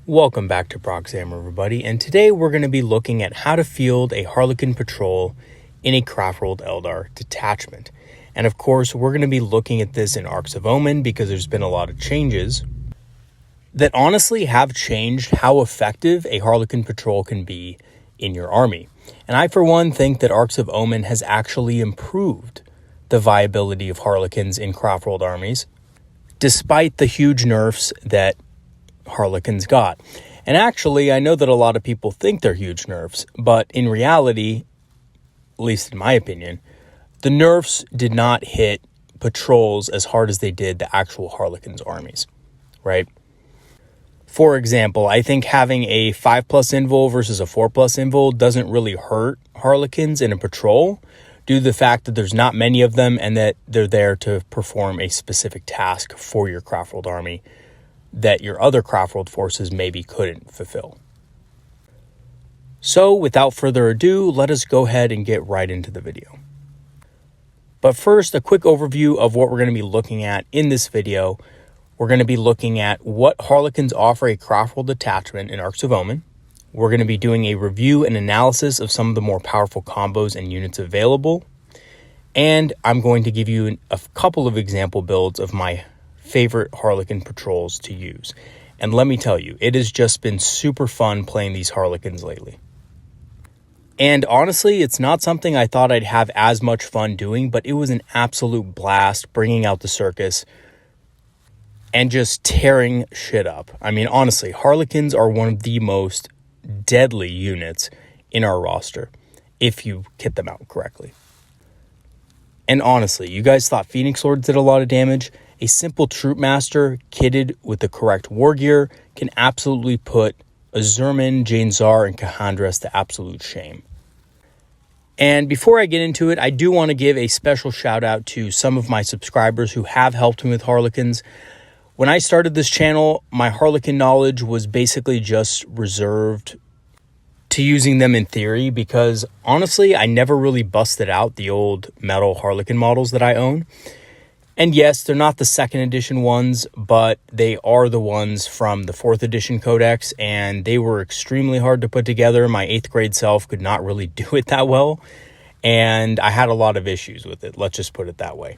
Welcome back to Proxam, everybody, and today we're going to be looking at how to field a Harlequin patrol in a Craftworld Eldar Detachment. And of course, we're going to be looking at this in Arks of Omen because there's been a lot of changes that honestly have changed how effective a Harlequin patrol can be in your army. And I, for one, think that Arks of Omen has actually improved the viability of Harlequins in Craftworld armies, despite the huge nerfs that Harlequins got. And actually, I know that a lot of people think they're huge nerfs, but in reality, at least in my opinion, the nerfs did not hit patrols as hard as they did the actual Harlequins armies, right? For example, I think having a 5+ invul versus a 4+ invul doesn't really hurt Harlequins in a patrol due to the fact that there's not many of them and that they're there to perform a specific task for your Craftworld army that your other Craftworld forces maybe couldn't fulfill. So without further ado, let us go ahead and get right into the video. But first, a quick overview of what we're going to be looking at in this video. We're going to be looking at what Harlequins offer a Craftworld detachment in Arks of Omen. We're going to be doing a review and analysis of some of the more powerful combos and units available. And I'm going to give you a couple of example builds of my favorite Harlequin patrols to use. And let me tell you, it has just been super fun playing these Harlequins lately. And honestly, it's not something I thought I'd have as much fun doing, but it was an absolute blast bringing out the Circus and just tearing shit up. I mean, honestly, Harlequins are one of the most deadly units in our roster if you kit them out correctly. And honestly, you guys thought Phoenix Lords did a lot of damage. A simple Troop Master kitted with the correct war gear can absolutely put Azurman, Jane Zar, and Kahandras to absolute shame. And before I get into it, I do want to give a special shout out to some of my subscribers who have helped me with Harlequins. When I started this channel, my Harlequin knowledge was basically just reserved to using them in theory because honestly, I never really busted out the old metal Harlequin models that I own. And yes, they're not the 2nd edition ones, but they are the ones from the 4th edition codex, and they were extremely hard to put together. My 8th grade self could not really do it that well, and I had a lot of issues with it. Let's just put it that way.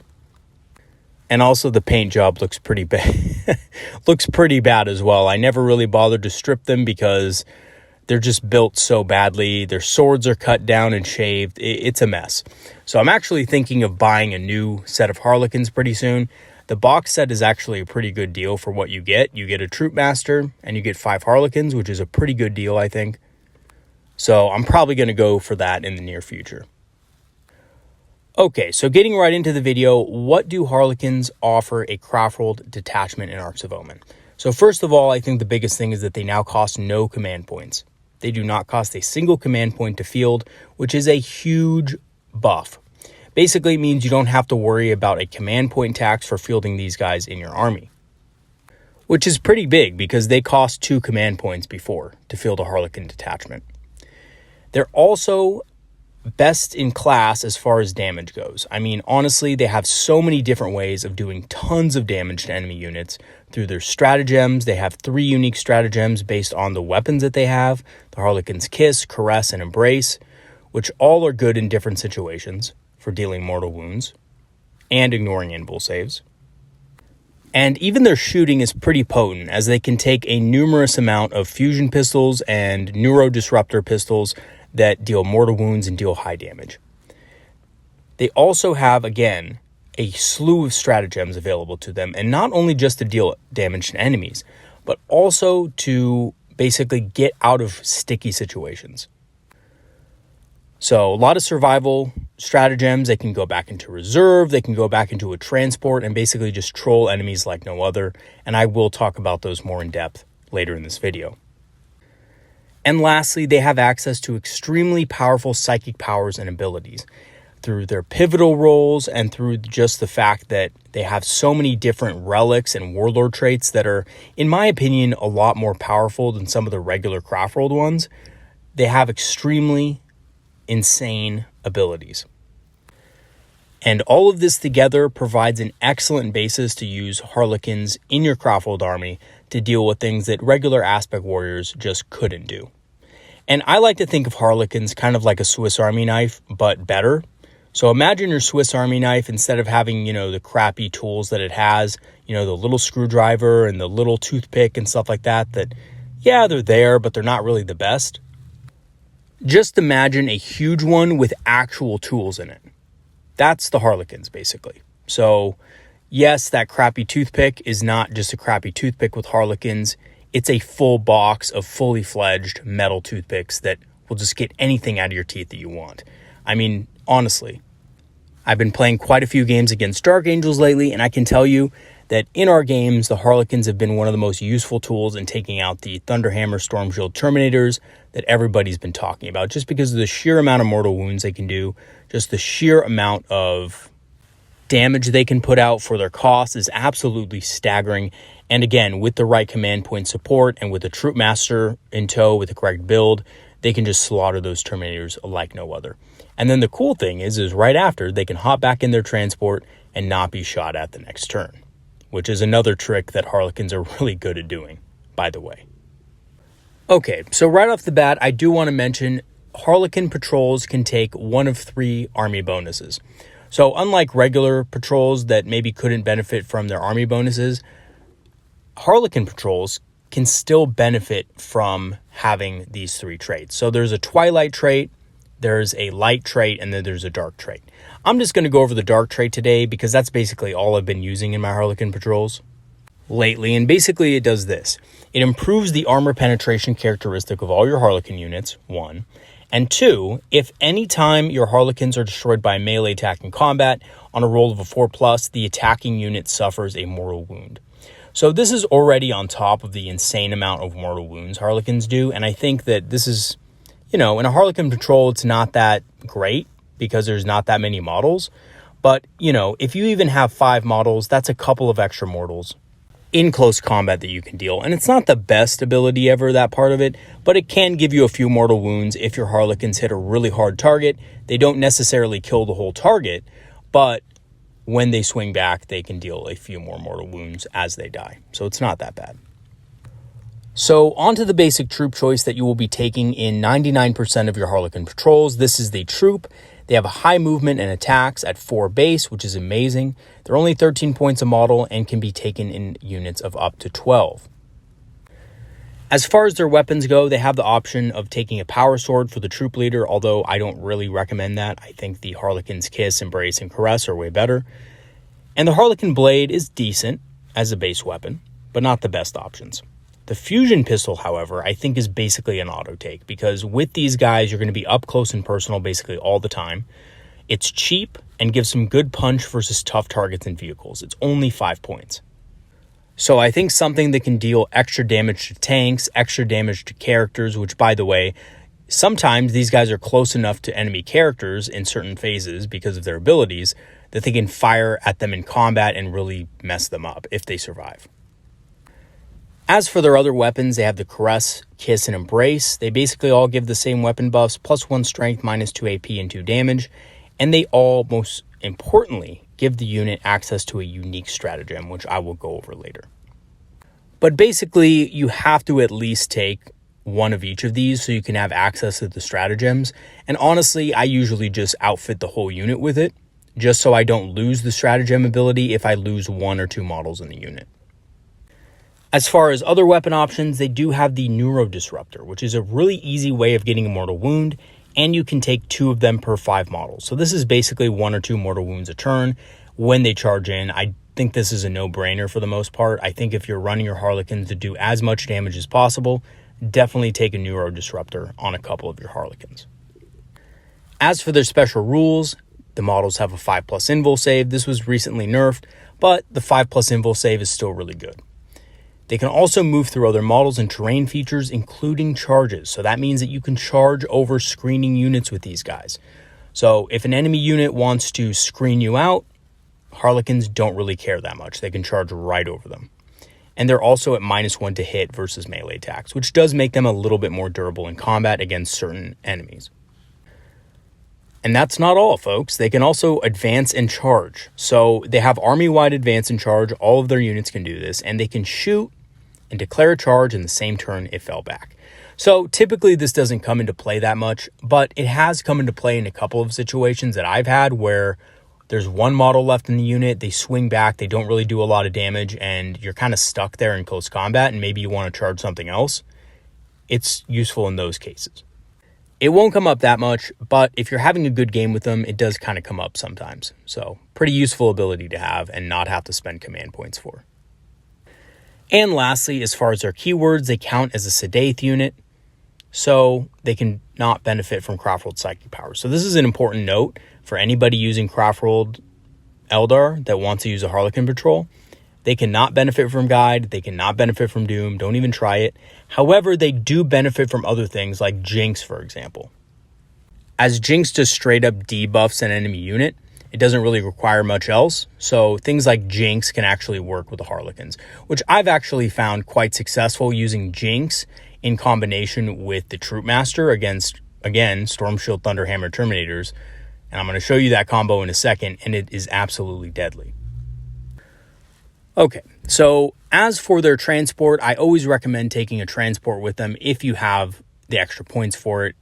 And also the paint job looks pretty bad. Looks pretty bad as well. I never really bothered to strip them because they're just built so badly. Their swords are cut down and shaved. It's a mess. So I'm actually thinking of buying a new set of Harlequins pretty soon. The box set is actually a pretty good deal for what you get. You get a Troop Master and you get 5 Harlequins, which is a pretty good deal, I think. So I'm probably going to go for that in the near future. Okay, so getting right into the video, what do Harlequins offer a Craftworld detachment in Arks of Omen? So first of all, I think the biggest thing is that they now cost no command points. They do not cost a single command point to field, which is a huge buff. Basically, it means you don't have to worry about a command point tax for fielding these guys in your army, which is pretty big because they cost 2 command points before to field a Harlequin detachment. They're also best in class as far as damage goes. I mean, honestly, they have so many different ways of doing tons of damage to enemy units through their stratagems. They have 3 unique stratagems based on the weapons that they have: the Harlequin's Kiss, Caress, and Embrace, which all are good in different situations for dealing mortal wounds and ignoring invul saves. And even their shooting is pretty potent, as they can take a numerous amount of fusion pistols and neurodisruptor pistols that deal mortal wounds and deal high damage. They also have, again, a slew of stratagems available to them, and not only just to deal damage to enemies, but also to basically get out of sticky situations. So a lot of survival stratagems. They can go back into reserve, they can go back into a transport, and basically just troll enemies like no other, and I will talk about those more in depth later in this video. And lastly, they have access to extremely powerful psychic powers and abilities through their pivotal roles and through just the fact that they have so many different relics and warlord traits that are, in my opinion, a lot more powerful than some of the regular Craftworld ones. They have extremely insane abilities. And all of this together provides an excellent basis to use Harlequins in your Craftworld army to deal with things that regular aspect warriors just couldn't do. And I like to think of Harlequins kind of like a Swiss Army knife, but better. So imagine your Swiss Army knife, instead of having, the crappy tools that it has, the little screwdriver and the little toothpick and stuff like that, yeah, they're there, but they're not really the best. Just imagine a huge one with actual tools in it. That's the Harlequins, basically. So, yes, that crappy toothpick is not just a crappy toothpick with Harlequins. It's a full box of fully fledged metal toothpicks that will just get anything out of your teeth that you want. I mean, honestly, I've been playing quite a few games against Dark Angels lately, and I can tell you that in our games, the Harlequins have been one of the most useful tools in taking out the Thunderhammer Stormshield Terminators that everybody's been talking about, just because of the sheer amount of mortal wounds they can do, just the sheer amount of damage they can put out for their cost is absolutely staggering. And again, with the right command point support and with the Troop Master in tow with the correct build, they can just slaughter those Terminators like no other. And then the cool thing is right after, they can hop back in their transport and not be shot at the next turn, which is another trick that Harlequins are really good at doing, by the way. Okay, so right off the bat, I do want to mention Harlequin patrols can take one of 3 army bonuses. So unlike regular patrols that maybe couldn't benefit from their army bonuses, Harlequin patrols can still benefit from having these 3 traits. So there's a Twilight trait, there's a Light trait, and then there's a Dark trait. I'm just going to go over the Dark trait today because that's basically all I've been using in my Harlequin patrols lately. And basically it does this. It improves the armor penetration characteristic of all your Harlequin units, 1. And 2, if any time your Harlequins are destroyed by a melee attack in combat on a roll of a 4+, the attacking unit suffers a mortal wound. So this is already on top of the insane amount of mortal wounds Harlequins do. And I think that this is, in a Harlequin patrol, it's not that great because there's not that many models. But, if you even have 5 models, that's a couple of extra mortals in close combat that you can deal. And it's not the best ability ever, that part of it, but it can give you a few mortal wounds if your Harlequins hit a really hard target. They don't necessarily kill the whole target, but when they swing back, they can deal a few more mortal wounds as they die. So it's not that bad. So onto the basic troop choice that you will be taking in 99% of your Harlequin patrols. This is the troop. They have a high movement and attacks at 4 base, which is amazing. They're only 13 points a model and can be taken in units of up to 12. As far as their weapons go, they have the option of taking a power sword for the troop leader, although I don't really recommend that. I think the Harlequin's Kiss, Embrace, and Caress are way better. And the Harlequin blade is decent as a base weapon, but not the best options. The fusion pistol, however, I think is basically an auto take, because with these guys, you're going to be up close and personal basically all the time. It's cheap and gives some good punch versus tough targets and vehicles. It's only 5 points. So I think something that can deal extra damage to tanks, extra damage to characters, which, by the way, sometimes these guys are close enough to enemy characters in certain phases because of their abilities that they can fire at them in combat and really mess them up if they survive. As for their other weapons, they have the Caress, Kiss, and Embrace. They basically all give the same weapon buffs, +1 strength, -2 AP, and 2 damage. And they all, most importantly, give the unit access to a unique stratagem, which I will go over later. But basically, you have to at least take one of each of these so you can have access to the stratagems. And honestly, I usually just outfit the whole unit with it, just so I don't lose the stratagem ability if I lose 1 or 2 models in the unit. As far as other weapon options, they do have the Neuro Disruptor, which is a really easy way of getting a mortal wound, and you can take 2 of them per 5 models. So this is basically 1 or 2 mortal wounds a turn when they charge in. I think this is a no-brainer for the most part. I think if you're running your Harlequins to do as much damage as possible, definitely take a Neuro Disruptor on a couple of your Harlequins. As for their special rules, the models have a 5+ invul save. This was recently nerfed, but the 5+ invul save is still really good. They can also move through other models and terrain features, including charges. So that means that you can charge over screening units with these guys. So if an enemy unit wants to screen you out, Harlequins don't really care that much. They can charge right over them. And they're also at -1 to hit versus melee attacks, which does make them a little bit more durable in combat against certain enemies. And that's not all, folks. They can also advance and charge. So they have army-wide advance and charge. All of their units can do this, and they can shoot and declare a charge in the same turn it fell back. So typically this doesn't come into play that much, but it has come into play in a couple of situations that I've had where there's one model left in the unit, they swing back, they don't really do a lot of damage, and you're kind of stuck there in close combat, and maybe you want to charge something else. It's useful in those cases. It won't come up that much, but if you're having a good game with them, it does kind of come up sometimes. So pretty useful ability to have and not have to spend command points for. And lastly, as far as their keywords, they count as a Sedaith unit, so they can not benefit from Craftworld Psychic Power. So this is an important note for anybody using Craftworld Eldar that wants to use a Harlequin patrol. They cannot benefit from Guide. They cannot benefit from Doom. Don't even try it. However, they do benefit from other things like Jinx, for example. As Jinx just straight up debuffs an enemy unit, it doesn't really require much else. So things like Jinx can actually work with the Harlequins, which I've actually found quite successful using Jinx in combination with the Troop Master against, again, Storm Shield, Thunderhammer, Terminators. And I'm going to show you that combo in a second, and it is absolutely deadly. Okay, so as for their transport, I always recommend taking a transport with them if you have the extra points for it,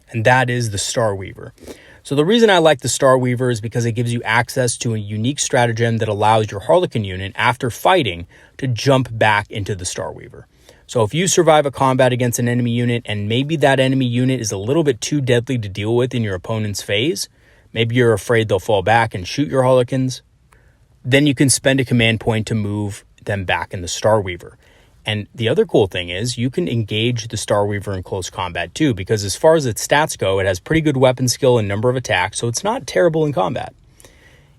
and that is the Star Weaver. So the reason I like the Star Weaver is because it gives you access to a unique stratagem that allows your Harlequin unit, after fighting, to jump back into the Star Weaver. So if you survive a combat against an enemy unit, and maybe that enemy unit is a little bit too deadly to deal with in your opponent's phase, maybe you're afraid they'll fall back and shoot your Harlequins, then you can spend a command point to move them back in the Star Weaver. And the other cool thing is you can engage the Star Weaver in close combat too, because as far as its stats go, it has pretty good weapon skill and number of attacks, so it's not terrible in combat.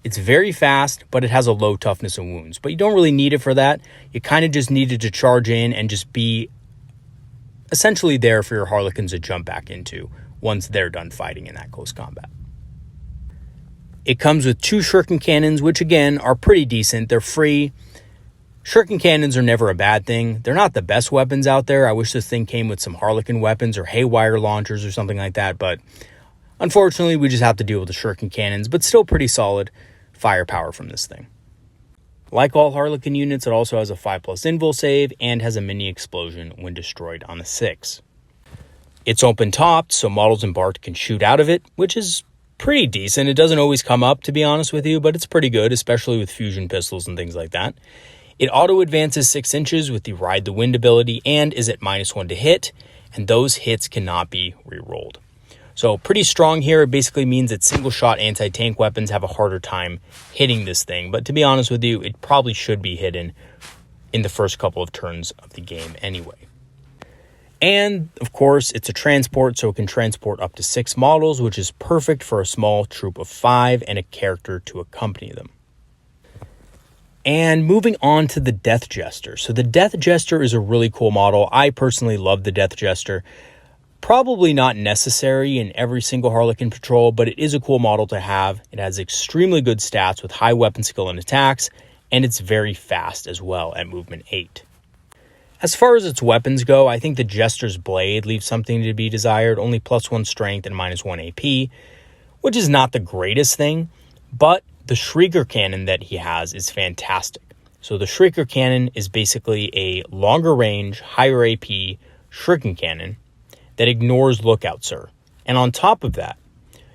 It's very fast, but it has a low toughness and wounds. But you don't really need it for that. You kind of just needed to charge in and just be essentially there for your Harlequins to jump back into once they're done fighting in that close combat. It comes with 2 shuriken cannons, which again are pretty decent. They're free. Shuriken cannons are never a bad thing. They're not the best weapons out there. I wish this thing came with some Harlequin weapons or haywire launchers or something like that, but unfortunately we just have to deal with the shuriken cannons, but still pretty solid firepower from this thing. Like all Harlequin units, it also has a 5+ invul save and has a mini explosion when destroyed on a 6. It's open topped, so models embarked can shoot out of it, which is pretty decent. It doesn't always come up, to be honest with you, but it's pretty good, especially with fusion pistols and things like that. It auto advances 6 inches with the Ride the Wind ability and is at -1 to hit, and those hits cannot be re-rolled. So pretty strong here. It basically means that single shot anti-tank weapons have a harder time hitting this thing, but to be honest with you, it probably should be hidden in the first couple of turns of the game anyway. And, of course, it's a transport, so it can transport up to 6 models, which is perfect for a small troop of 5 and a character to accompany them. And moving on to the Death Jester. So the Death Jester is a really cool model. I personally love the Death Jester. Probably not necessary in every single Harlequin patrol, but it is a cool model to have. It has extremely good stats with high weapon skill and attacks, and it's very fast as well at movement 8. As far as its weapons go, I think the Jester's Blade leaves something to be desired, only +1 strength and -1 AP, which is not the greatest thing, but the Shrieker Cannon that he has is fantastic. So the Shrieker Cannon is basically a longer range, higher AP Shuriken Cannon that ignores Lookout Sir. And on top of that,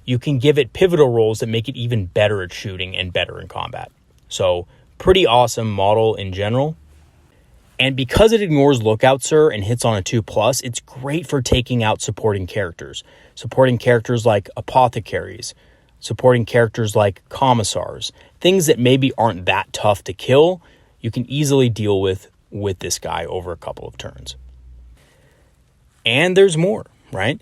you can give it pivotal rolls that make it even better at shooting and better in combat. So pretty awesome model in general. And because it ignores Lookout Sir and hits on a 2+, it's great for taking out supporting characters. Supporting characters like apothecaries, supporting characters like commissars, things that maybe aren't that tough to kill, you can easily deal with this guy over a couple of turns. And there's more, right?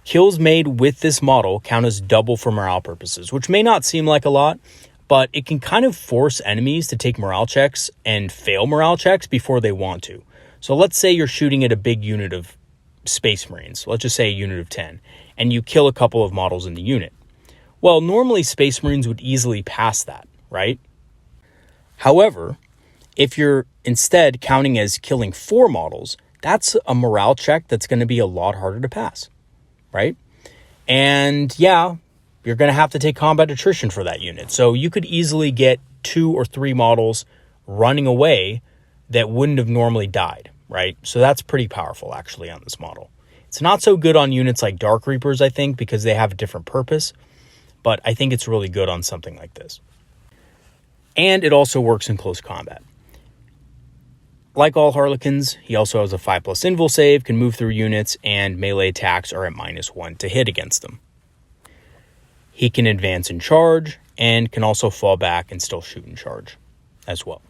Kills made with this model count as double for morale purposes, which may not seem like a lot, but it can kind of force enemies to take morale checks and fail morale checks before they want to. So let's say you're shooting at a big unit of Space Marines, let's just say a unit of 10, and you kill a couple of models in the unit. Well, normally Space Marines would easily pass that, right? However, if you're instead counting as killing 4 models, that's a morale check that's going to be a lot harder to pass, right? And yeah, you're going to have to take combat attrition for that unit. So you could easily get 2 or 3 models running away that wouldn't have normally died, right? So that's pretty powerful actually on this model. It's not so good on units like Dark Reapers, I think, because they have a different purpose, but I think it's really good on something like this. And it also works in close combat. Like all Harlequins, he also has a 5+ invul save, can move through units, and melee attacks are at -1 to hit against them. He can advance and charge, and can also fall back and still shoot and charge as well.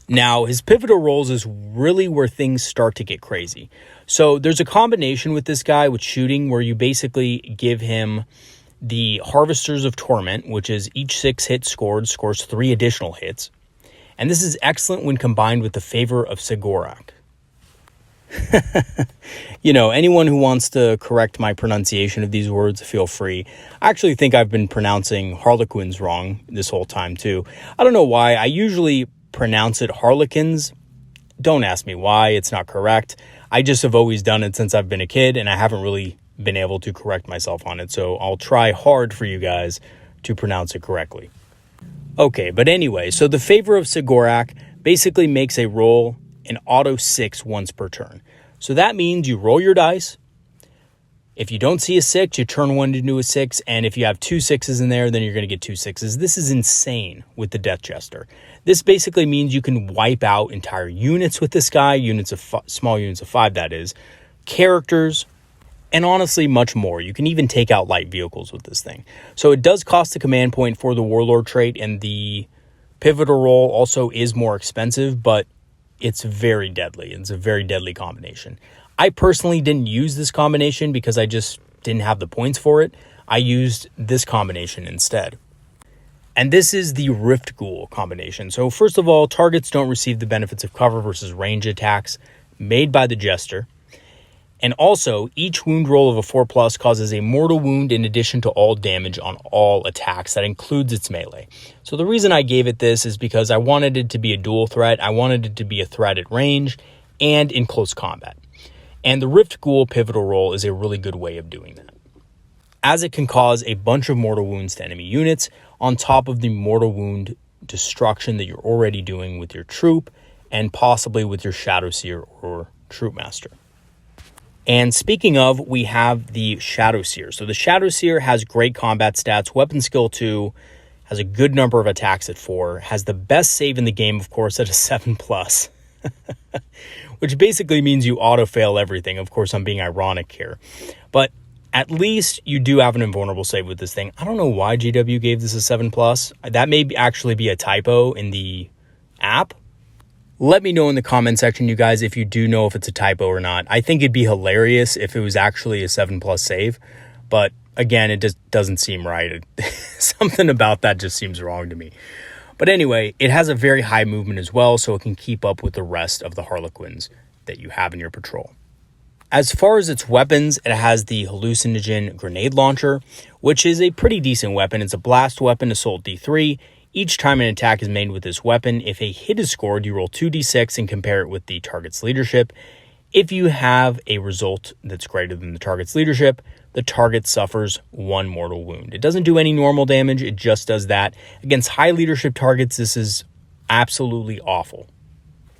Now, his pivotal roles is really where things start to get crazy. So there's a combination with this guy with shooting where you basically give him the Harvesters of Torment, which is each 6 hits scored scores 3 additional hits. And this is excellent when combined with the Favor of Sigorak. You know, anyone who wants to correct my pronunciation of these words, feel free. I actually think I've been pronouncing Harlequins wrong this whole time too. I don't know why. I usually pronounce it Harlequins. Don't ask me why. It's not correct. I just have always done it since I've been a kid, and I haven't really been able to correct myself on it. So I'll try hard for you guys to pronounce it correctly. Okay, but anyway, so the Favor of Sigorak basically makes a roll an auto 6 once per turn. So that means you roll your dice. If you don't see a 6, you turn one into a 6. And if you have 2 6s in there, then you're going to get 2 6s. This is insane with the Death Jester. This basically means you can wipe out entire units with this guy, small units of 5, that is, characters, and honestly, much more. You can even take out light vehicles with this thing. So it does cost a command point for the Warlord trait, and the pivotal role also is more expensive, but it's very deadly. It's a very deadly combination. I personally didn't use this combination because I just didn't have the points for it. I used this combination instead. And this is the Rift Ghoul combination. So first of all, targets don't receive the benefits of cover versus range attacks made by the Jester. And also, each wound roll of a 4+ causes a mortal wound in addition to all damage on all attacks. That includes its melee. So the reason I gave it this is because I wanted it to be a dual threat. I wanted it to be a threat at range and in close combat. And the Rift Ghoul pivotal roll is a really good way of doing that, as it can cause a bunch of mortal wounds to enemy units on top of the mortal wound destruction that you're already doing with your troop and possibly with your Shadowseer or Troopmaster. And speaking of, we have the Shadowseer. So the Shadowseer has great combat stats, weapon skill 2, has a good number of attacks at 4, has the best save in the game, of course, at a 7+, which basically means you auto-fail everything. Of course, I'm being ironic here. But at least you do have an invulnerable save with this thing. I don't know why GW gave this a 7+. That may actually be a typo in the app. Let me know in the comment section, you guys, if you do know if it's a typo or not. I think it'd be hilarious if it was actually a 7+ save. But again, it just doesn't seem right. Something about that just seems wrong to me. But anyway, it has a very high movement as well, so it can keep up with the rest of the Harlequins that you have in your patrol. As far as its weapons, it has the Hallucinogen Grenade Launcher, which is a pretty decent weapon. It's a blast weapon, assault D3. Each time an attack is made with this weapon, if a hit is scored, you roll 2d6 and compare it with the target's leadership. If you have a result that's greater than the target's leadership, the target suffers 1 mortal wound. It doesn't do any normal damage, it just does that. Against high leadership targets, this is absolutely awful.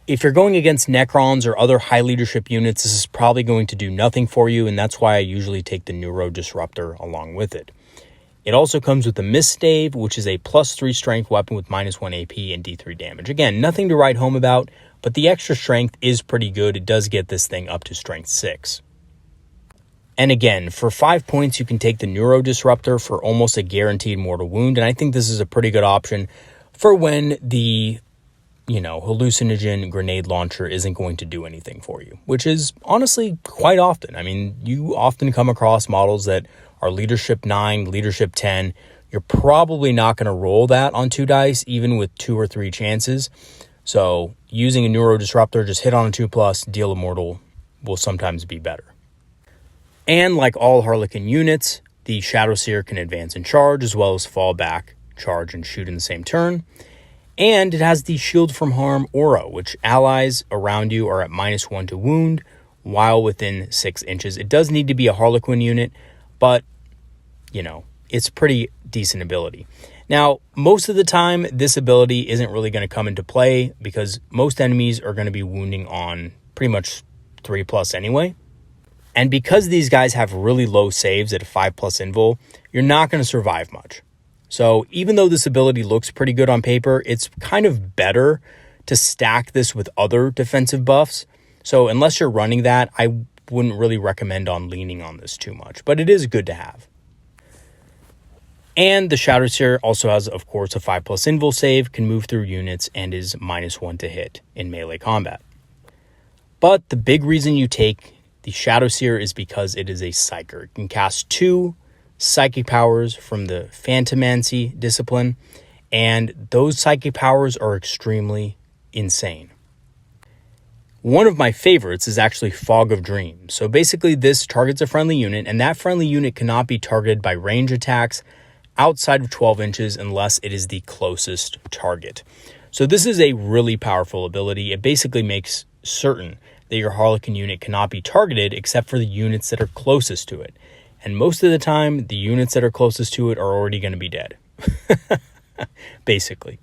If you're going against Necrons or other high leadership units, this is probably going to do nothing for you, and that's why I usually take the Neuro Disruptor along with it. It also comes with the Misstave, which is a +3 strength weapon with -1 AP and D3 damage. Again, nothing to write home about, but the extra strength is pretty good. It does get this thing up to strength 6. And again, for 5 points, you can take the Neuro Disruptor for almost a guaranteed mortal wound, and I think this is a pretty good option for when the, Hallucinogen Grenade Launcher isn't going to do anything for you, which is honestly quite often. I mean, you often come across models that are leadership 9, leadership 10. You're probably not going to roll that on 2 dice, even with 2 or 3 chances. So using a Neuro Disruptor, just hit on a 2+, deal a mortal, will sometimes be better. And like all Harlequin units, the Shadowseer can advance and charge, as well as fall back, charge, and shoot in the same turn. And it has the Shield from Harm aura, which allies around you are at -1 to wound while within 6 inches. It does need to be a Harlequin unit, but it's pretty decent ability. Now, most of the time, this ability isn't really going to come into play because most enemies are going to be wounding on pretty much 3+ anyway. And because these guys have really low saves at a 5+ invul, you're not going to survive much. So even though this ability looks pretty good on paper, it's kind of better to stack this with other defensive buffs. So unless you're running that, I wouldn't really recommend on leaning on this too much, but it is good to have. And the Shadowseer also has, of course, a 5+ invul save, can move through units, and is -1 to hit in melee combat. But the big reason you take the Shadowseer is because it is a Psyker. It can cast 2 psychic powers from the Phantomancy discipline, and those psychic powers are extremely insane. One of my favorites is actually Fog of Dreams. So basically this targets a friendly unit, and that friendly unit cannot be targeted by range attacks outside of 12 inches unless it is the closest target. So this is a really powerful ability. It basically makes certain that your Harlequin unit cannot be targeted except for the units that are closest to it. And most of the time, the units that are closest to it are already going to be dead, basically.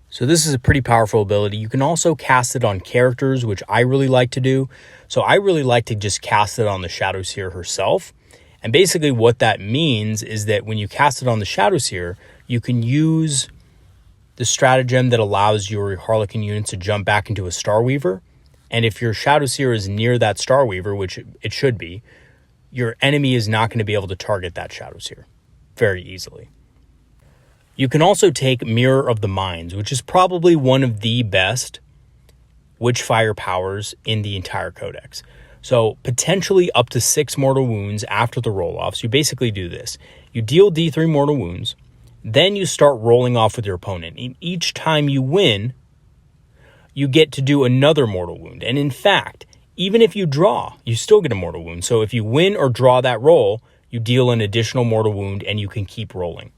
So this is a pretty powerful ability. You can also cast it on characters, which I really like to do. So I really like to just cast it on the Shadowseer herself. And basically what that means is that when you cast it on the Shadowseer, you can use the stratagem that allows your Harlequin units to jump back into a Starweaver. And if your Shadowseer is near that Starweaver, which it should be, your enemy is not going to be able to target that Shadowseer very easily. You can also take Mirror of the Minds, which is probably one of the best Witchfire powers in the entire codex. So potentially up to 6 mortal wounds after the roll-offs. You basically do this. You deal D3 mortal wounds, then you start rolling off with your opponent. And each time you win, you get to do another mortal wound. And in fact, even if you draw, you still get a mortal wound. So if you win or draw that roll, you deal an additional mortal wound and you can keep rolling.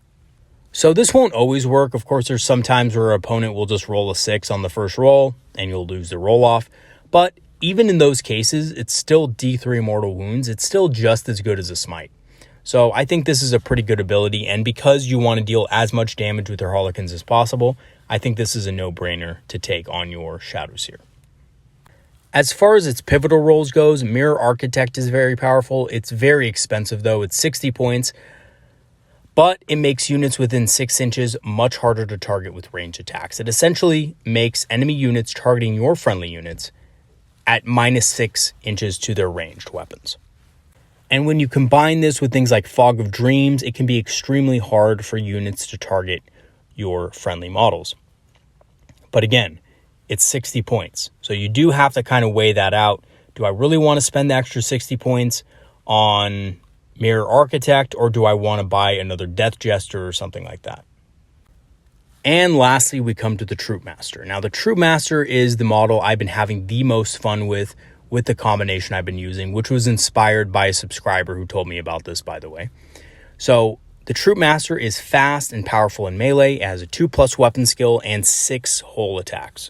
So this won't always work. Of course, there's some times where your opponent will just roll a 6 on the first roll and you'll lose the roll off. But even in those cases, it's still D3 mortal wounds. It's still just as good as a smite. So I think this is a pretty good ability. And because you want to deal as much damage with your Harlequins as possible, I think this is a no-brainer to take on your Shadowseer. As far as its pivotal rolls goes, Mirror Architect is very powerful. It's very expensive though. It's 60 points. But it makes units within 6 inches much harder to target with range attacks. It essentially makes enemy units targeting your friendly units at -6 inches to their ranged weapons. And when you combine this with things like Fog of Dreams, it can be extremely hard for units to target your friendly models. But again, it's 60 points. So you do have to kind of weigh that out. Do I really want to spend the extra 60 points on Mirror Architect, or do I want to buy another Death Jester or something like that? And lastly, we come to the Troop Master. Now, the Troop Master is the model I've been having the most fun with the combination I've been using, which was inspired by a subscriber who told me about this, by the way. So the Troop Master is fast and powerful in melee. It has a 2+ weapon skill and 6 whole attacks.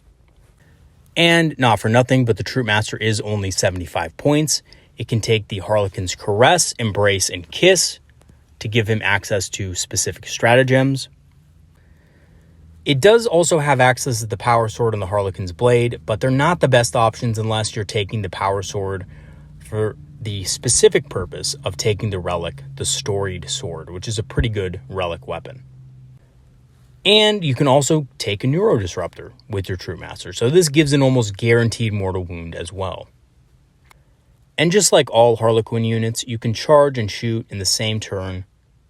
And not for nothing, but the Troop Master is only 75 points. It can take the Harlequin's Caress, Embrace, and Kiss to give him access to specific stratagems. It does also have access to the Power Sword and the Harlequin's Blade, but they're not the best options unless you're taking the Power Sword for the specific purpose of taking the relic, the Storied Sword, which is a pretty good relic weapon. And you can also take a Neurodisruptor with your Troop Master, so this gives an almost guaranteed mortal wound as well. And just like all Harlequin units, you can charge and shoot in the same turn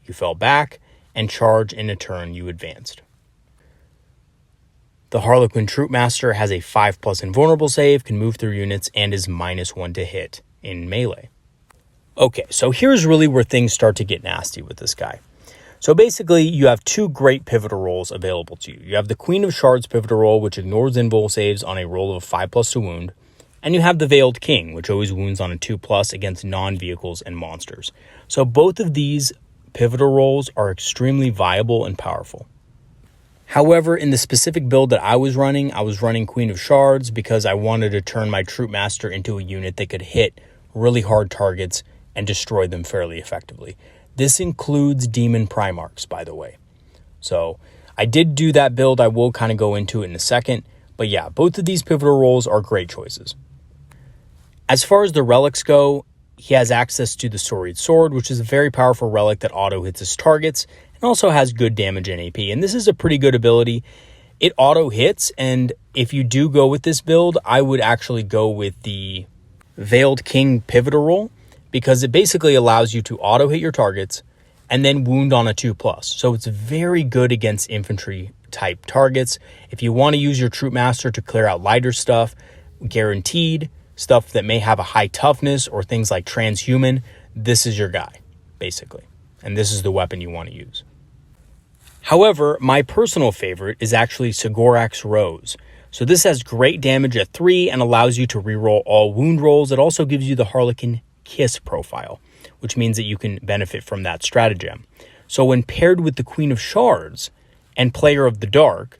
you fell back, and charge in a turn you advanced. The Harlequin Troop Master has a 5+ invulnerable save, can move through units, and is -1 to hit in melee. Okay, so here's really where things start to get nasty with this guy. So basically, you have 2 great pivotal rolls available to you. You have the Queen of Shards pivotal roll, which ignores invul saves on a roll of 5+ to wound. And you have the Veiled King, which always wounds on a 2+ against non-vehicles and monsters. So both of these pivotal rolls are extremely viable and powerful. However, in the specific build that I was running Queen of Shards because I wanted to turn my Troop Master into a unit that could hit really hard targets and destroy them fairly effectively. This includes Demon Primarchs, by the way. So I did do that build. I will kind of go into it in a second. But yeah, both of these pivotal rolls are great choices. As far as the relics go, he has access to the Storied Sword, which is a very powerful relic that auto hits his targets and also has good damage in AP. And this is a pretty good ability. It auto hits, and if you do go with this build, I would actually go with the Veiled King pivotal roll, because it basically allows you to auto hit your targets and then wound on a 2+. So it's very good against infantry type targets. If you want to use your Troop Master to clear out lighter stuff, guaranteed stuff that may have a high toughness or things like transhuman, this is your guy, basically. And this is the weapon you want to use. However, my personal favorite is actually Sigorak's Rose. So this has great damage at 3 and allows you to reroll all wound rolls. It also gives you the Harlequin Kiss profile, which means that you can benefit from that stratagem. So when paired with the Queen of Shards and Player of the Dark,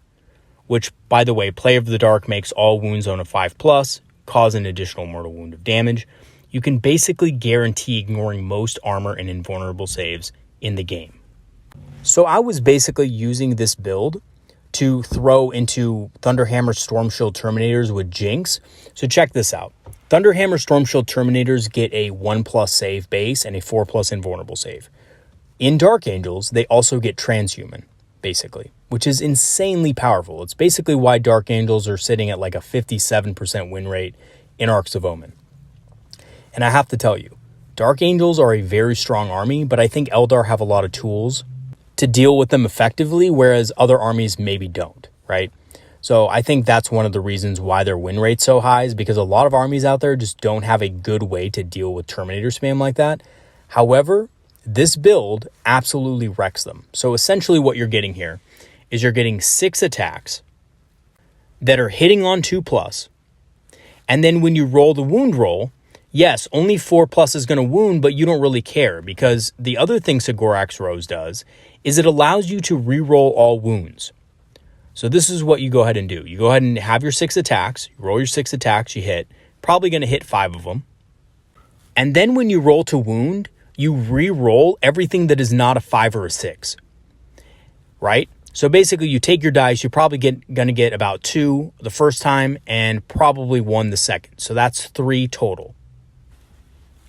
which, by the way, Player of the Dark makes all wounds on a 5+, cause an additional mortal wound of damage, you can basically guarantee ignoring most armor and invulnerable saves in the game. So I was basically using this build to throw into Thunderhammer Stormshield Terminators with Jinx. So check this out. Thunderhammer Stormshield Terminators get a 1+ save base and a 4+ invulnerable save. In Dark Angels, they also get Transhuman, basically, which is insanely powerful. It's basically why Dark Angels are sitting at like a 57% win rate in Arks of Omen. And I have to tell you, Dark Angels are a very strong army, but I think Eldar have a lot of tools to deal with them effectively, whereas other armies maybe don't, right? So I think that's one of the reasons why their win rate's so high, is because a lot of armies out there just don't have a good way to deal with Terminator spam like that. However, this build absolutely wrecks them. So essentially what you're getting here is you're getting 6 attacks that are hitting on 2+. And then when you roll the wound roll, yes, only 4+ is going to wound, but you don't really care, because the other thing Sigorak's Rose does is it allows you to reroll all wounds. So this is what you go ahead and do. You go ahead and have your 6 attacks, you roll your 6 attacks, you hit, probably going to hit 5 of them. And then when you roll to wound, you re-roll everything that is not a 5 or a 6, right? So basically you take your dice, you're probably going to get about 2 the first time and probably 1 the second. So that's 3 total.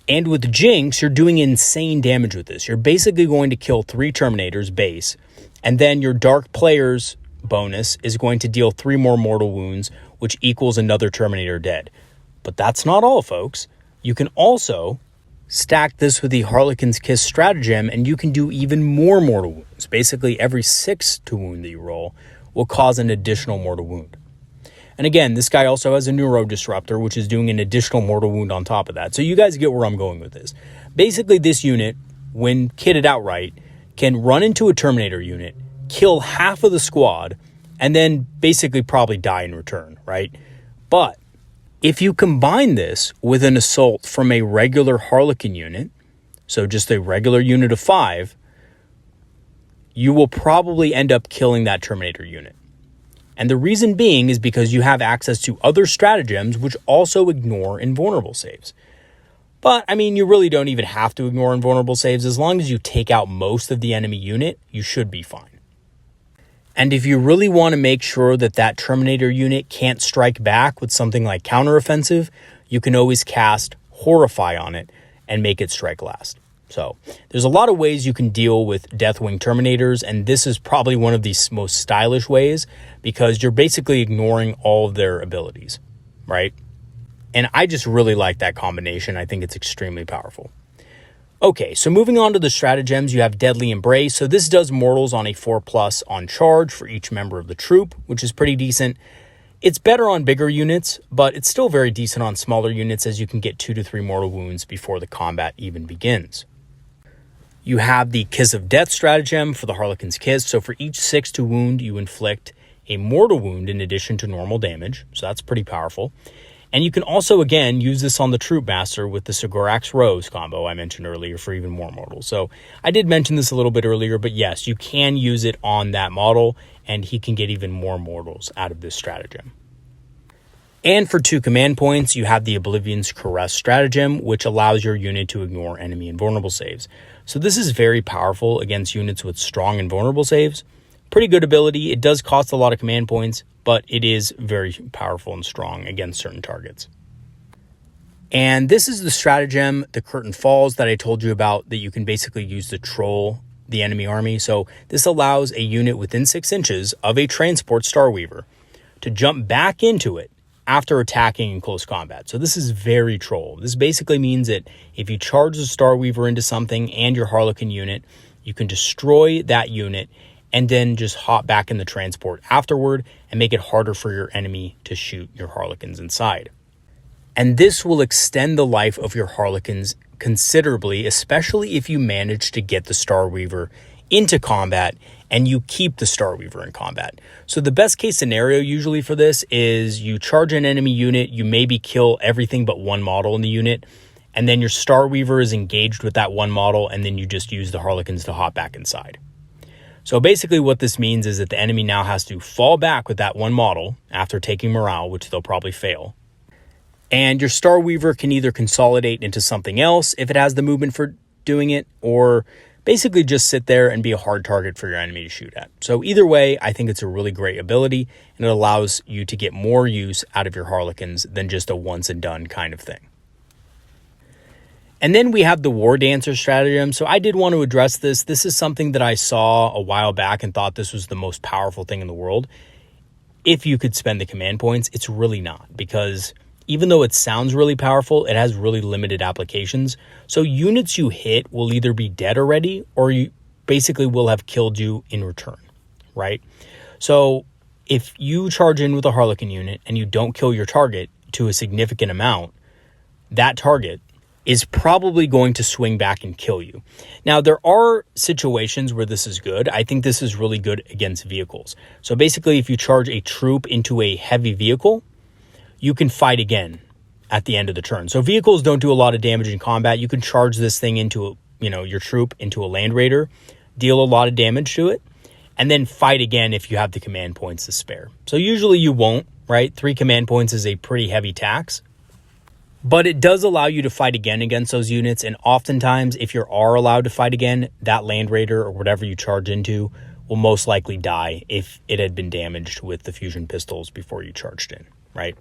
And with Jinx, you're doing insane damage with this. You're basically going to kill 3 Terminators base, and then your Dark Players bonus is going to deal 3 more mortal wounds, which equals another Terminator dead. But that's not all, folks. You can also stack this with the Harlequin's Kiss stratagem, and you can do even more mortal wounds. Basically, every 6 to wound that you roll will cause an additional mortal wound. And again, this guy also has a Neuro Disruptor, which is doing an additional mortal wound on top of that. So you guys get where I'm going with this. Basically, this unit, when kitted out right, can run into a Terminator unit, kill half of the squad, and then basically probably die in return, right? But if you combine this with an assault from a regular Harlequin unit, so just a regular unit of 5, you will probably end up killing that Terminator unit. And the reason being is because you have access to other stratagems which also ignore invulnerable saves. But, I mean, you really don't even have to ignore invulnerable saves. As long as you take out most of the enemy unit, you should be fine. And if you really want to make sure that that Terminator unit can't strike back with something like counteroffensive, you can always cast Horrify on it and make it strike last. So there's a lot of ways you can deal with Deathwing Terminators, and this is probably one of the most stylish ways, because you're basically ignoring all of their abilities, right? And I just really like that combination. I think it's extremely powerful. Okay, so moving on to the stratagems, you have Deadly Embrace. So this does mortals on a 4+ on charge for each member of the troop, which is pretty decent. It's better on bigger units, but it's still very decent on smaller units, as you can get 2 to 3 mortal wounds before the combat even begins. You have the Kiss of Death stratagem for the Harlequin's Kiss. So for each 6 to wound, you inflict a mortal wound in addition to normal damage. So that's pretty powerful. And you can also, again, use this on the Troop Master with the Sigorak's Rose combo I mentioned earlier for even more mortals. So I did mention this a little bit earlier, but yes, you can use it on that model, and he can get even more mortals out of this stratagem. And for 2 command points, you have the Oblivion's Caress stratagem, which allows your unit to ignore enemy invulnerable saves. So this is very powerful against units with strong invulnerable saves. Pretty good ability. It does cost a lot of command points, but it is very powerful and strong against certain targets. And this is the stratagem, the Curtain Falls, that I told you about, that you can basically use to troll the enemy army. So this allows a unit within 6 inches of a transport Starweaver to jump back into it after attacking in close combat. So this is very troll. This basically means that if you charge the Starweaver into something and your Harlequin unit, you can destroy that unit and then just hop back in the transport afterward and make it harder for your enemy to shoot your Harlequins inside. And this will extend the life of your Harlequins considerably, especially if you manage to get the Starweaver into combat and you keep the Starweaver in combat. So the best case scenario usually for this is you charge an enemy unit, you maybe kill everything but one model in the unit, and then your Starweaver is engaged with that one model, and then you just use the Harlequins to hop back inside. So basically what this means is that the enemy now has to fall back with that one model after taking morale, which they'll probably fail. And your Starweaver can either consolidate into something else if it has the movement for doing it, or basically just sit there and be a hard target for your enemy to shoot at. So either way, I think it's a really great ability, and it allows you to get more use out of your Harlequins than just a once and done kind of thing. And then we have the War Dancer stratagem. So I did want to address this. This is something that I saw a while back and thought this was the most powerful thing in the world. If you could spend the command points, it's really not, because even though it sounds really powerful, it has really limited applications. So units you hit will either be dead already, or you basically will have killed you in return, right? So if you charge in with a Harlequin unit and you don't kill your target to a significant amount, that target is probably going to swing back and kill you. Now, there are situations where this is good. I think this is really good against vehicles. So basically, if you charge a troop into a heavy vehicle, you can fight again at the end of the turn. So vehicles don't do a lot of damage in combat. You can charge this thing into, your troop into a Land Raider, deal a lot of damage to it, and then fight again if you have the command points to spare. So usually you won't, right? 3 command points is a pretty heavy tax, but it does allow you to fight again against those units. And oftentimes, if you are allowed to fight again, that Land Raider or whatever you charge into will most likely die if it had been damaged with the fusion pistols before you charged in, right?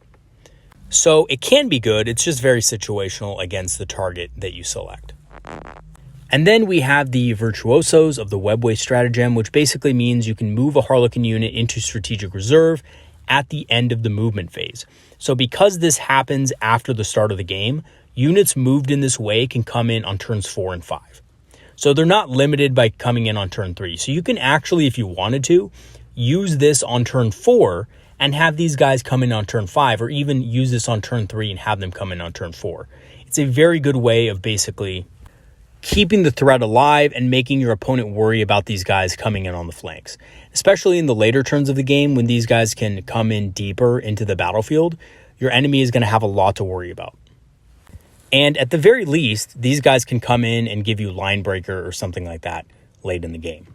So it can be good. It's just very situational against the target that you select. And then we have the Virtuosos of the Webway stratagem, which basically means you can move a Harlequin unit into strategic reserve at the end of the movement phase. So because this happens after the start of the game, units moved in this way can come in on turns 4 and 5. So they're not limited by coming in on turn 3. So you can actually, if you wanted to, use this on turn 4 and have these guys come in on turn 5, or even use this on turn 3 and have them come in on turn 4. It's a very good way of basically keeping the threat alive and making your opponent worry about these guys coming in on the flanks. Especially in the later turns of the game, when these guys can come in deeper into the battlefield, your enemy is going to have a lot to worry about. And at the very least, these guys can come in and give you line breaker or something like that late in the game.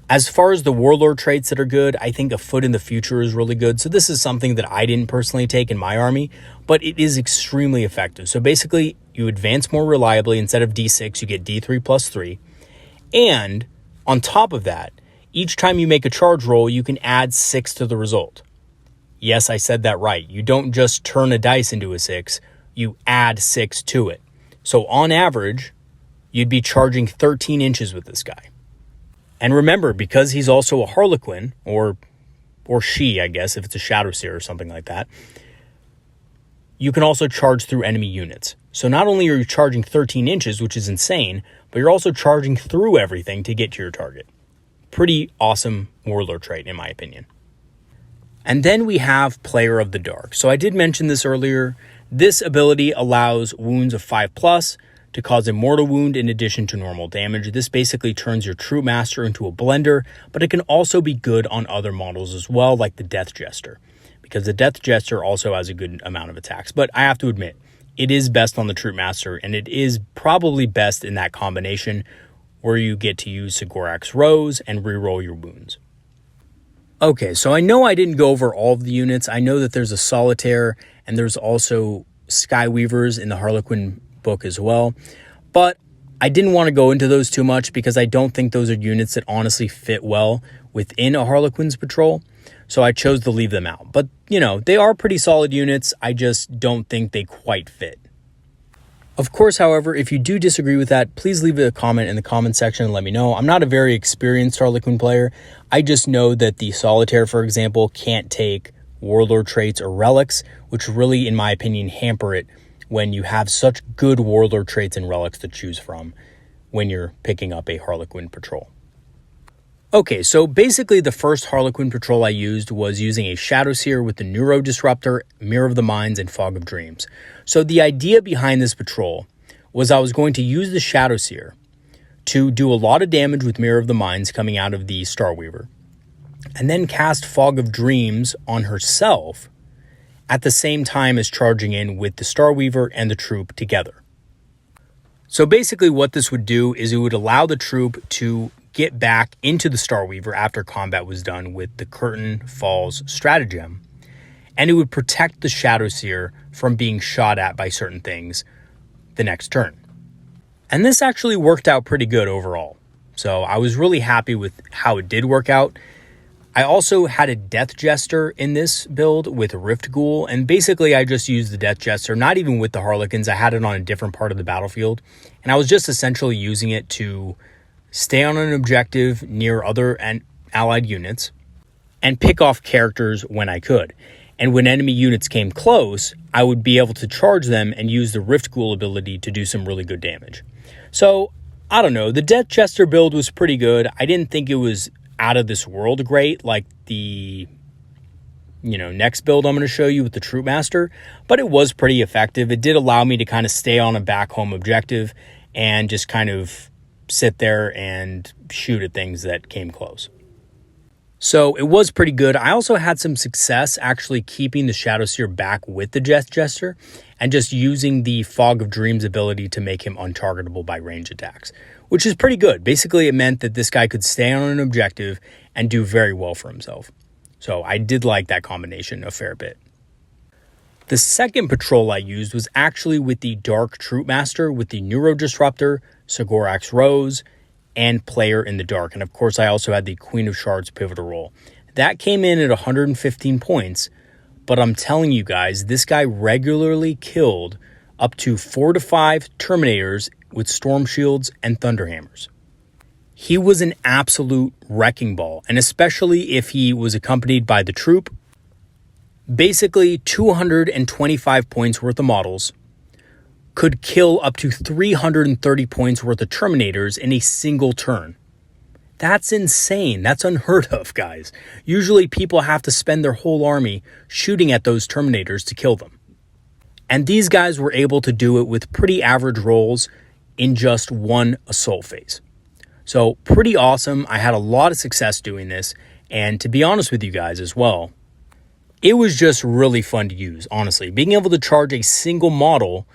As far as the warlord traits that are good, I think a Foot in the Future is really good. So this is something that I didn't personally take in my army, but it is extremely effective. So basically, you advance more reliably. Instead of D6, you get D3 plus 3. And on top of that, each time you make a charge roll, you can add 6 to the result. Yes, I said that right. You don't just turn a dice into a 6, you add 6 to it. So on average, you'd be charging 13 inches with this guy. And remember, because he's also a Harlequin, or she, I guess, if it's a Shadowseer or something like that, you can also charge through enemy units. So not only are you charging 13 inches, which is insane, but you're also charging through everything to get to your target. Pretty awesome warlord trait, in my opinion. And then we have Player of the Dark. So I did mention this earlier. This ability allows wounds of 5+ to cause a mortal wound in addition to normal damage. This basically turns your Troop Master into a blender, but it can also be good on other models as well, like the Death Jester, because the Death Jester also has a good amount of attacks. But I have to admit, it is best on the Troop Master, and it is probably best in that combination where you get to use Sigorak's Rose and reroll your wounds. Okay, so I know I didn't go over all of the units. I know that there's a Solitaire and there's also Skyweavers in the Harlequin book as well. But I didn't want to go into those too much because I don't think those are units that honestly fit well within a Harlequin's patrol. So I chose to leave them out. But, you know, they are pretty solid units. I just don't think they quite fit. Of course, however, if you do disagree with that, please leave a comment in the comment section and let me know. I'm not a very experienced Harlequin player. I just know that the Solitaire, for example, can't take Warlord traits or relics, which really, in my opinion, hamper it when you have such good Warlord traits and relics to choose from when you're picking up a Harlequin patrol. Okay, so basically the first Harlequin patrol I used was using a Shadowseer with the Neuro Disruptor, Mirror of the Minds, and Fog of Dreams. So the idea behind this patrol was I was going to use the Shadowseer to do a lot of damage with Mirror of the Minds coming out of the Starweaver, and then cast Fog of Dreams on herself at the same time as charging in with the Starweaver and the troop together. So basically what this would do is it would allow the troop to get back into the Starweaver after combat was done with the Curtain Falls stratagem, and it would protect the Shadowseer from being shot at by certain things the next turn. And this actually worked out pretty good overall. So I was really happy with how it did work out. I also had a Death Jester in this build with Rift Ghoul, and basically I just used the Death Jester, not even with the Harlequins. I had it on a different part of the battlefield, and I was just essentially using it to stay on an objective near other and allied units, and pick off characters when I could. And when enemy units came close, I would be able to charge them and use the Rift Ghoul ability to do some really good damage. So, I don't know, the Death Jester build was pretty good. I didn't think it was out of this world great like the next build I'm going to show you with the Troop Master, but it was pretty effective. It did allow me to kind of stay on a back home objective and just kind of sit there and shoot at things that came close. So it was pretty good. I also had some success actually keeping the Shadowseer back with the Death Jester and just using the Fog of Dreams ability to make him untargetable by range attacks, which is pretty good. Basically, it meant that this guy could stay on an objective and do very well for himself. So I did like that combination a fair bit. The second patrol I used was actually with the Dark Troop Master with the Neuro Disruptor, Sagorax Rose, and Player in the Dark. And of course, I also had the Queen of Shards pivotal role. That came in at 115 points, but I'm telling you guys, this guy regularly killed up to 4 to 5 Terminators with Storm Shields and Thunderhammers. He was an absolute wrecking ball, and especially if he was accompanied by the troop. Basically, 225 points worth of models could kill up to 330 points worth of Terminators in a single turn. That's insane. That's unheard of, guys. Usually people have to spend their whole army shooting at those Terminators to kill them. And these guys were able to do it with pretty average rolls in just one assault phase. So pretty awesome. I had a lot of success doing this. And to be honest with you guys as well, it was just really fun to use, honestly. Being able to charge a single model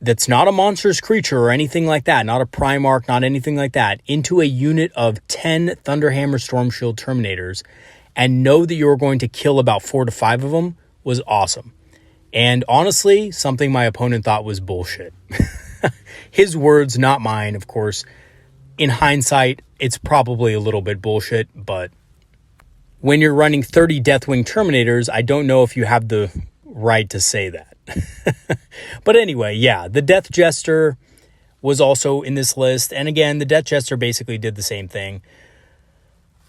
that's not a monstrous creature or anything like that, not a Primarch, not anything like that, into a unit of 10 Thunderhammer Storm Shield Terminators and know that you're going to kill about 4 to 5 of them was awesome. And honestly, something my opponent thought was bullshit. His words, not mine, of course. In hindsight, it's probably a little bit bullshit, but when you're running 30 Deathwing Terminators, I don't know if you have the right to say that. But anyway, yeah, the Death Jester was also in this list. And again, the Death Jester basically did the same thing.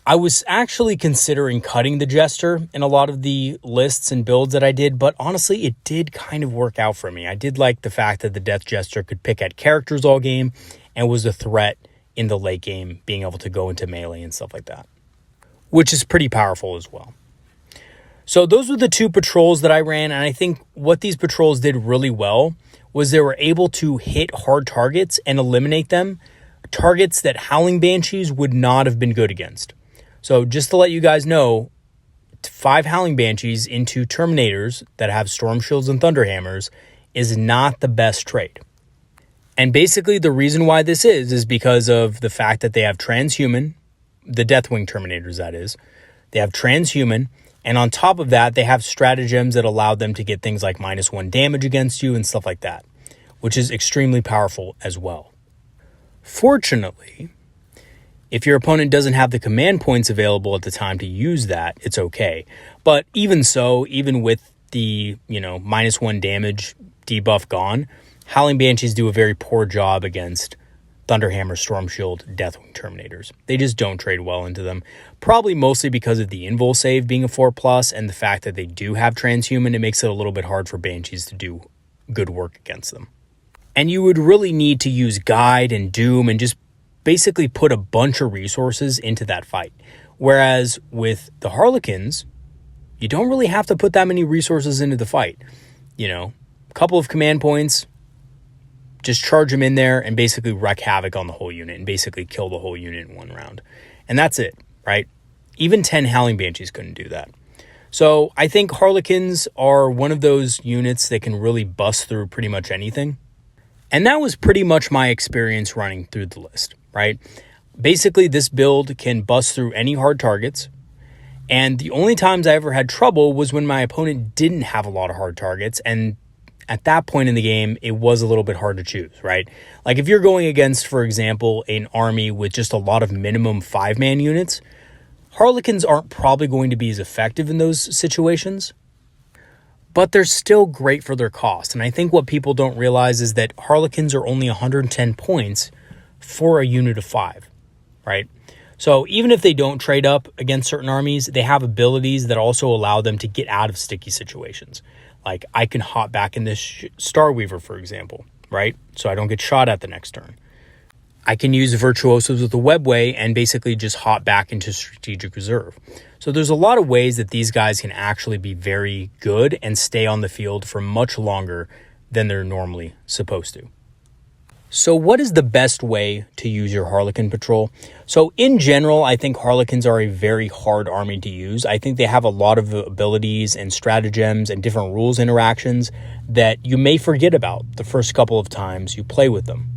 I was actually considering cutting the Jester in a lot of the lists and builds that I did, but honestly, it did kind of work out for me. I did like the fact that the Death Jester could pick at characters all game and was a threat in the late game, being able to go into melee and stuff like that, which is pretty powerful as well. So those were the two patrols that I ran, and I think what these patrols did really well was they were able to hit hard targets and eliminate them, targets that Howling Banshees would not have been good against. So just to let you guys know, 5 Howling Banshees into Terminators that have Storm Shields and Thunderhammers is not the best trade. And basically the reason why this is because of the fact that they have Transhuman, the Deathwing Terminators that is, they have transhuman, and on top of that, they have stratagems that allow them to get things like -1 damage against you and stuff like that, which is extremely powerful as well. Fortunately, if your opponent doesn't have the command points available at the time to use that, it's okay. But even so, even with the, -1 damage debuff gone, Howling Banshees do a very poor job against Thunderhammer, Storm Shield, Deathwing Terminators. They just don't trade well into them. Probably mostly because of the invul save being a 4+ and the fact that they do have transhuman, it makes it a little bit hard for Banshees to do good work against them. And you would really need to use Guide and Doom and just basically put a bunch of resources into that fight. Whereas with the Harlequins, you don't really have to put that many resources into the fight. A couple of command points, just charge them in there and basically wreak havoc on the whole unit and basically kill the whole unit in one round. And that's it, right? Even 10 Howling Banshees couldn't do that. So I think Harlequins are one of those units that can really bust through pretty much anything. And that was pretty much my experience running through the list, right? Basically, this build can bust through any hard targets. And the only times I ever had trouble was when my opponent didn't have a lot of hard targets, and at that point in the game, it was a little bit hard to choose, right? Like if you're going against, for example, an army with just a lot of minimum 5-man units, Harlequins aren't probably going to be as effective in those situations, but they're still great for their cost. And I think what people don't realize is that Harlequins are only 110 points for a unit of 5, right? So even if they don't trade up against certain armies, they have abilities that also allow them to get out of sticky situations. Like I can hop back in this Starweaver, for example, right? So I don't get shot at the next turn. I can use Virtuosos with the Webway and basically just hop back into Strategic Reserve. So there's a lot of ways that these guys can actually be very good and stay on the field for much longer than they're normally supposed to. So what is the best way to use your Harlequin patrol? So in general, I think Harlequins are a very hard army to use. I think they have a lot of abilities and stratagems and different rules interactions that you may forget about the first couple of times you play with them.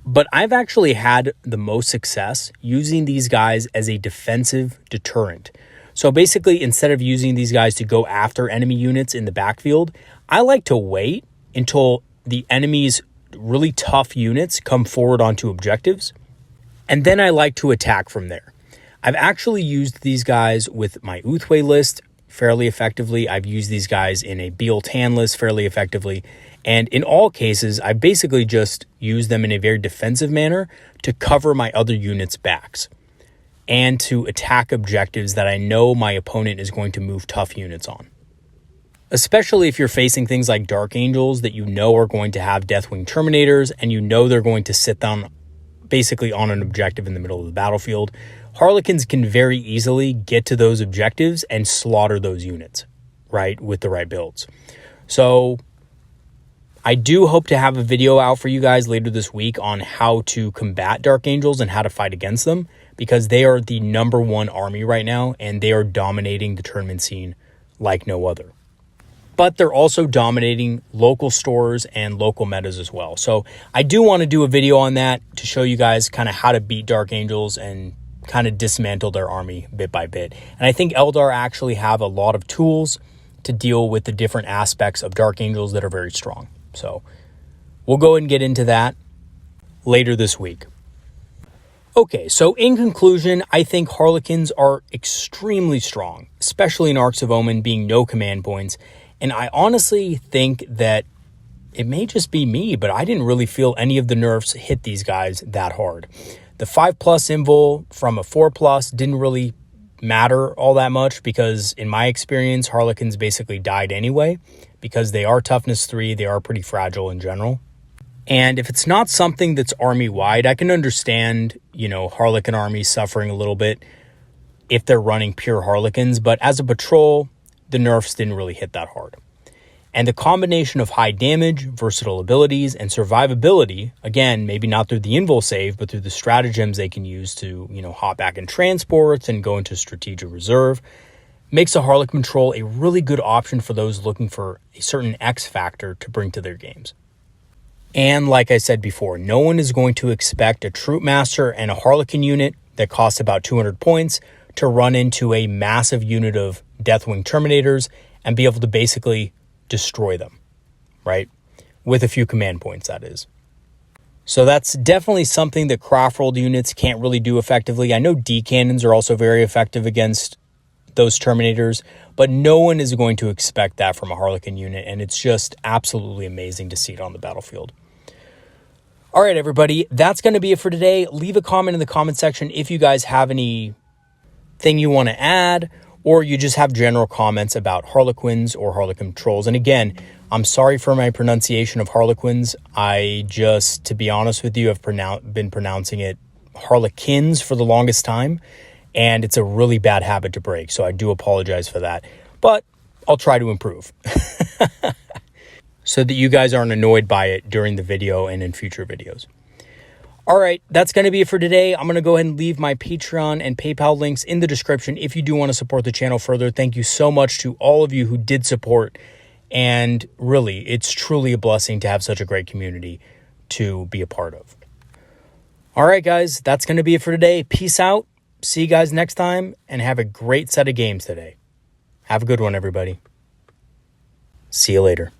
But I've actually had the most success using these guys as a defensive deterrent. So basically, instead of using these guys to go after enemy units in the backfield, I like to wait until the enemy's really tough units come forward onto objectives, and then I like to attack from there. I've actually used these guys with my Uthway list fairly effectively. I've used these guys in a Beal Tan list fairly effectively, and in all cases, I basically just use them in a very defensive manner to cover my other units' backs and to attack objectives that I know my opponent is going to move tough units on. Especially if you're facing things like Dark Angels that you know are going to have Deathwing Terminators and you know they're going to sit down basically on an objective in the middle of the battlefield. Harlequins can very easily get to those objectives and slaughter those units, right, with the right builds. So I do hope to have a video out for you guys later this week on how to combat Dark Angels and how to fight against them, because they are the #1 army right now and they are dominating the tournament scene like no other. But they're also dominating local stores and local metas as well. So I do want to do a video on that to show you guys kind of how to beat Dark Angels and kind of dismantle their army bit by bit. And I think Eldar actually have a lot of tools to deal with the different aspects of Dark Angels that are very strong. So we'll go ahead and get into that later this week. Okay, so in conclusion, I think Harlequins are extremely strong, especially in Arks of Omen being no command points. And I honestly think that it may just be me, but I didn't really feel any of the nerfs hit these guys that hard. The 5+ invul from a 4+ didn't really matter all that much because in my experience, Harlequins basically died anyway because they are toughness 3. They are pretty fragile in general. And if it's not something that's army-wide, I can understand, Harlequin armies suffering a little bit if they're running pure Harlequins. But as a patrol, the nerfs didn't really hit that hard. And the combination of high damage, versatile abilities, and survivability, again, maybe not through the invul save, but through the stratagems they can use to, hop back in transports and go into strategic reserve, makes a Harlequin patrol a really good option for those looking for a certain X factor to bring to their games. And like I said before, no one is going to expect a Troop Master and a Harlequin unit that costs about 200 points to run into a massive unit of Deathwing Terminators and be able to basically destroy them, right? With a few command points, that is. So that's definitely something that Craftworld units can't really do effectively. I know D-cannons are also very effective against those Terminators, but no one is going to expect that from a Harlequin unit, and it's just absolutely amazing to see it on the battlefield. All right, everybody, that's going to be it for today. Leave a comment in the comment section if you guys have anything you want to add, or you just have general comments about Harlequins or Harlequin trolls. And again, I'm sorry for my pronunciation of Harlequins. I just, to be honest with you, have been pronouncing it Harlequins for the longest time, and it's a really bad habit to break, so I do apologize for that. But I'll try to improve so that you guys aren't annoyed by it during the video and in future videos. All right, that's going to be it for today. I'm going to go ahead and leave my Patreon and PayPal links in the description if you do want to support the channel further. Thank you so much to all of you who did support. And really, it's truly a blessing to have such a great community to be a part of. All right, guys, that's going to be it for today. Peace out. See you guys next time, and have a great set of games today. Have a good one, everybody. See you later.